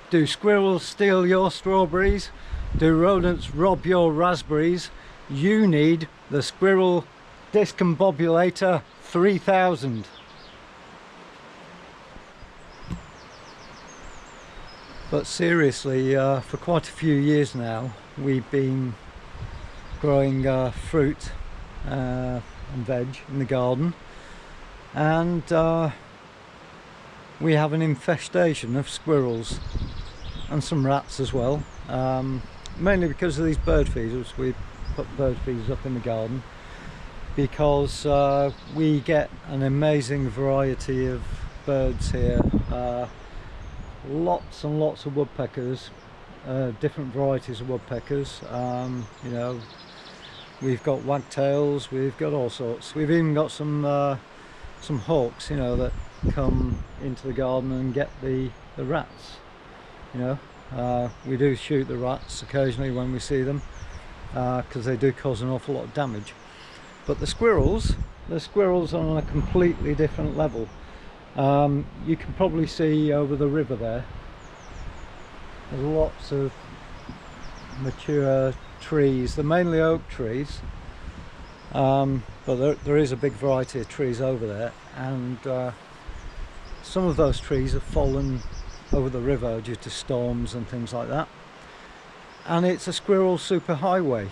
Do squirrels steal your strawberries? Do rodents rob your raspberries? You need the Squirrel Discombobulator 3000. But seriously, for quite a few years now, we've been growing fruit and veg in the garden, and we have an infestation of squirrels and some rats as well, mainly because of these bird feeders. We put bird feeders up in the garden because we get an amazing variety of birds here. Lots and lots of woodpeckers, different varieties of woodpeckers. You know, we've got wagtails, we've got all sorts. We've even got some hawks, you know, that come into the garden and get the rats. You know, we do shoot the rats occasionally when we see them, because they do cause an awful lot of damage. But the squirrels are on a completely different level. You can probably see over the river there, there's lots of mature trees. They're mainly oak trees, but there is a big variety of trees over there, and some of those trees have fallen over the river due to storms and things like that, and it's a squirrel superhighway.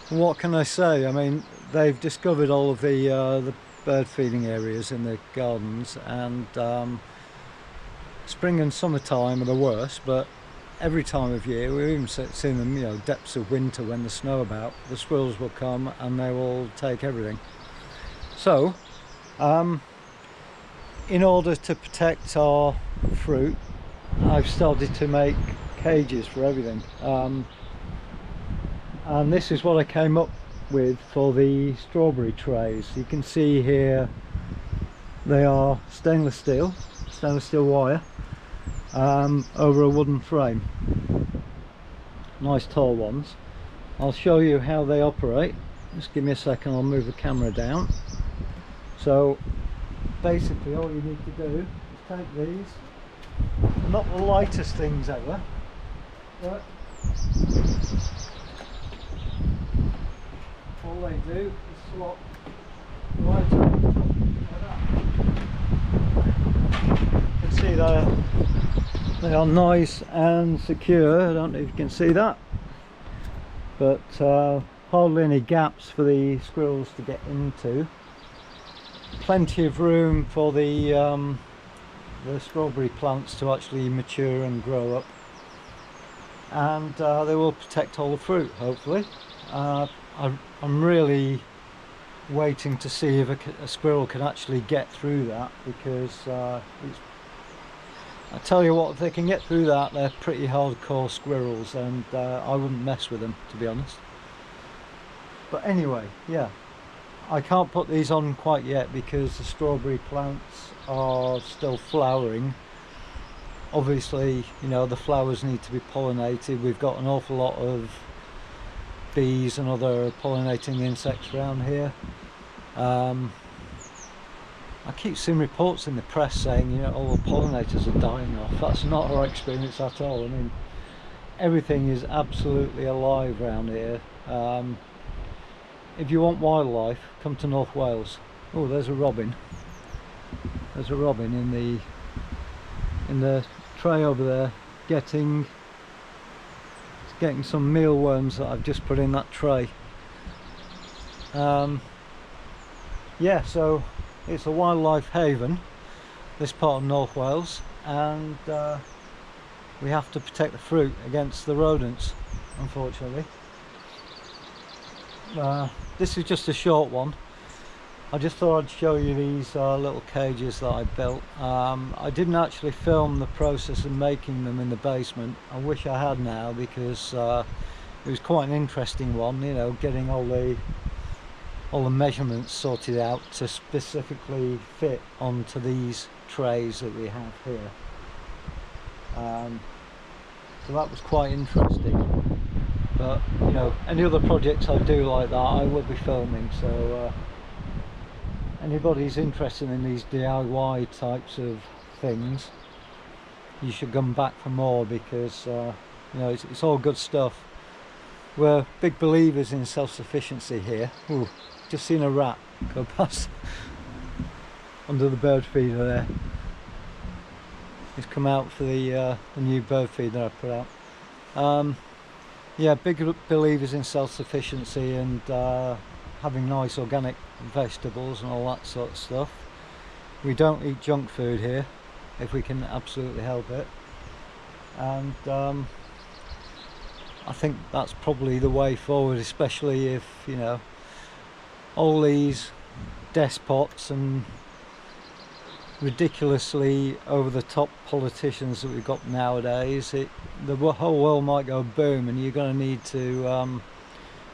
What can I say? I mean, they've discovered all of the bird feeding areas in the gardens, and spring and summertime are the worst, but every time of year, we've even seen them, you know, depths of winter when there's snow about, the squirrels will come and they will take everything. So in order to protect our fruit, I've started to make cages for everything, and this is what I came up with for the strawberry trays. You can see here they are stainless steel wire, over a wooden frame, nice tall ones. I'll show you how they operate. Just give me a second, I'll move the camera down. So basically all you need to do is take these. They're not the lightest things ever, but all they do is slot right over the top like that. You can see they are nice and secure. I don't know if you can see that, but hardly any gaps for the squirrels to get into. Plenty of room for the strawberry plants to actually mature and grow up, and they will protect all the fruit, hopefully. I'm really waiting to see if a squirrel can actually get through that, because I tell you what, if they can get through that, they're pretty hardcore squirrels, and I wouldn't mess with them, to be honest. But anyway, yeah, I can't put these on quite yet because the strawberry plants are still flowering. Obviously, you know, the flowers need to be pollinated. We've got an awful lot of bees and other pollinating insects around here. I keep seeing reports in the press saying, you know, all the pollinators are dying off. That's not our experience at all. I mean, everything is absolutely alive around here. If you want wildlife, come to North Wales. Oh, there's a robin. There's a robin in the tray over there, getting some mealworms that I've just put in that tray. Yeah, so it's a wildlife haven, this part of North Wales, and we have to protect the fruit against the rodents, unfortunately. This is just a short one. I just thought I'd show you these little cages that I built. I didn't actually film the process of making them in the basement. I wish I had now, because it was quite an interesting one, you know, getting all the measurements sorted out to specifically fit onto these trays that we have here. So that was quite interesting. But, you know, any other projects I do like that, I will be filming. So anybody's interested in these DIY types of things, you should come back for more, because you know, it's all good stuff. We're big believers in self-sufficiency here. Ooh, just seen a rat go past under the bird feeder there. He's come out for the new bird feeder I put out. Yeah, big believers in self-sufficiency and having nice organic vegetables and all that sort of stuff. We don't eat junk food here if we can absolutely help it, and I think that's probably the way forward, especially if, you know, all these despots and ridiculously over-the-top politicians that we've got nowadays, the whole world might go boom, and you're going to need to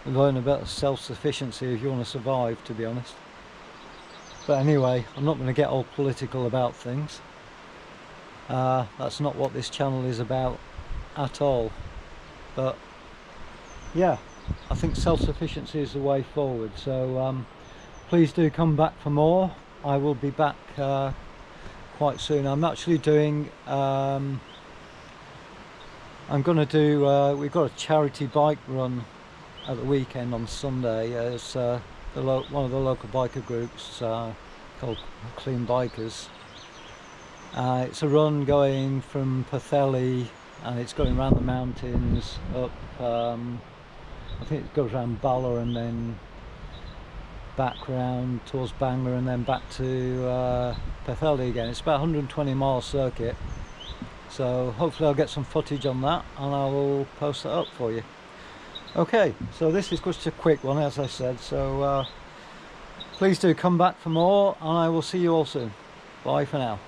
learn about self-sufficiency if you want to survive, to be honest. But anyway, I'm not going to get all political about things. That's not what this channel is about at all. But yeah, I think self-sufficiency is the way forward. So please do come back for more. I will be back quite soon. I'm actually doing I'm going to do we've got a charity bike run at the weekend on Sunday. It's one of the local biker groups called Clean Bikers. It's a run going from Pwllheli, and it's going around the mountains up, I think it goes around Bala and then back round towards Bangor and then back to Pwllheli again. It's about 120-mile circuit, so hopefully I'll get some footage on that and I will post that up for you. Okay, so this is just a quick one, as I said, so please do come back for more, and I will see you all soon. Bye for now.